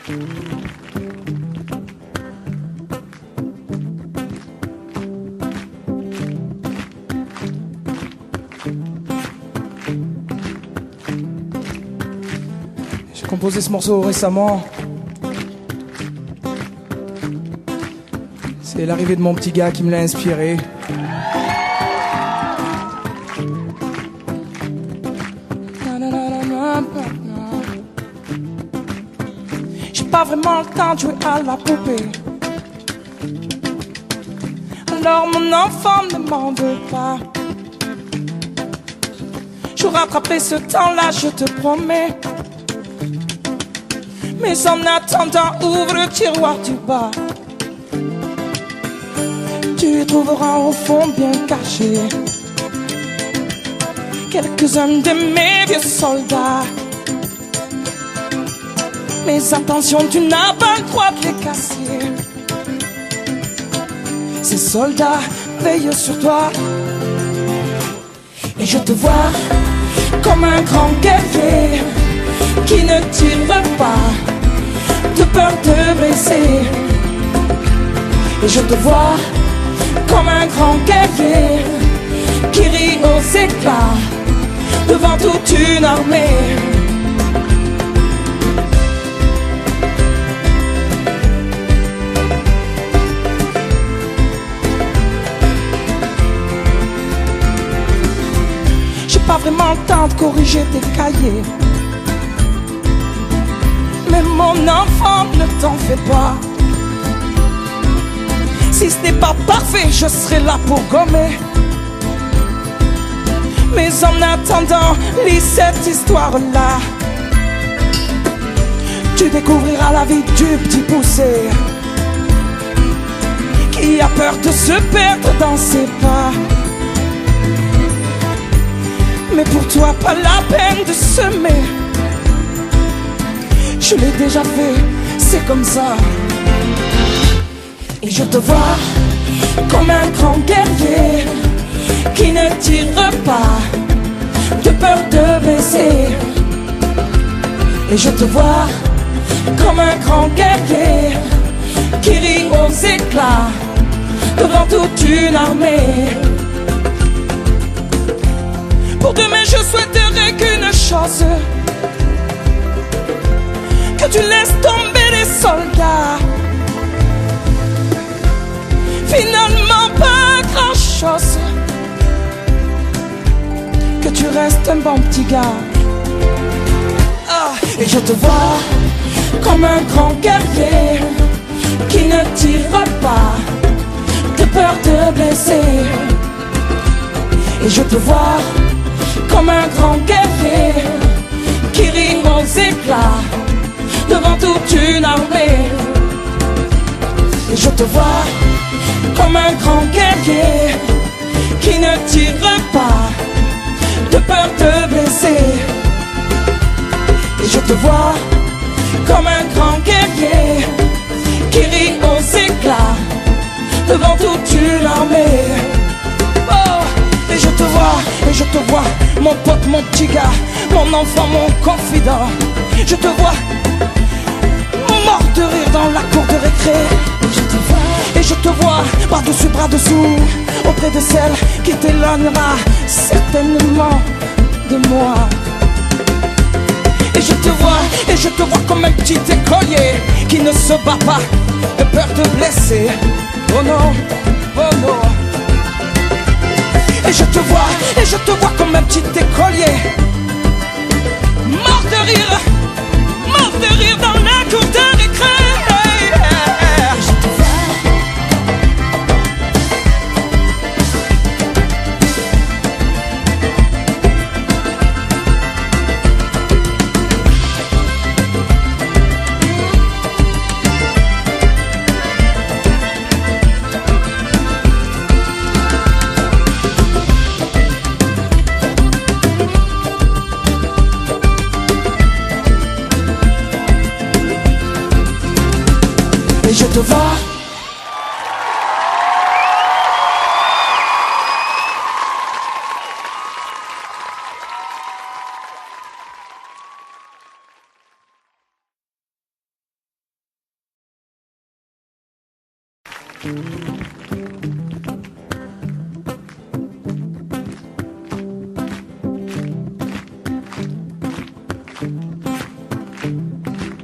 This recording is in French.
J'ai composé ce morceau récemment. C'est l'arrivée de mon petit gars qui me l'a inspiré. J'ai pas vraiment le temps de jouer à la poupée. Alors mon enfant ne m'en veut pas. Je rattraperai ce temps-là, je te promets. Mais en attendant, ouvre le tiroir du bas. Tu trouveras au fond bien caché quelques-uns de mes vieux soldats. Mais attention, tu n'as pas le droit de les casser. Ces soldats veillent sur toi. Et je te vois comme un grand guerrier qui ne tire pas de peur de blesser. Et je te vois comme un grand guerrier qui rit aux éclats devant toute une armée. J'ai pas vraiment le temps de corriger tes cahiers, mais mon enfant, ne t'en fais pas. Si ce n'est pas parfait, je serai là pour gommer. Mais en attendant, lis cette histoire-là. Tu découvriras la vie du petit poussé qui a peur de se perdre dans ses pas. Mais pour toi, pas la peine de semer. Je l'ai déjà fait, c'est comme ça. Et je te vois comme un grand guerrier qui ne tire pas de peur de blesser. Et je te vois comme un grand guerrier qui rit aux éclats devant toute une armée. Pour demain, je souhaiterais qu'une chose, que tu laisses tomber les soldats. Finalement pas grand chose, que tu restes un bon petit gars. Et je te vois comme un grand guerrier qui ne tire pas de peur de blesser. Et je te vois comme un grand guerrier qui rit aux éclats devant toute une armée. Et je te vois comme un grand guerrier qui ne tire pas de peur de blesser. Et je te vois comme un grand guerrier qui rit aux éclats devant toute une armée. Oh, et je te vois, mon pote, mon petit gars, mon enfant, mon confident. Je te vois mort de rire dans la cour de récré. Et je te vois par-dessus, bras-dessous, auprès de celle qui t'éloignera certainement de moi. Et je te vois comme un petit écolier qui ne se bat pas de peur de blesser. Oh non, oh non. Et je te vois comme un petit écolier mort de rire dans la cour de récré. Et je te vois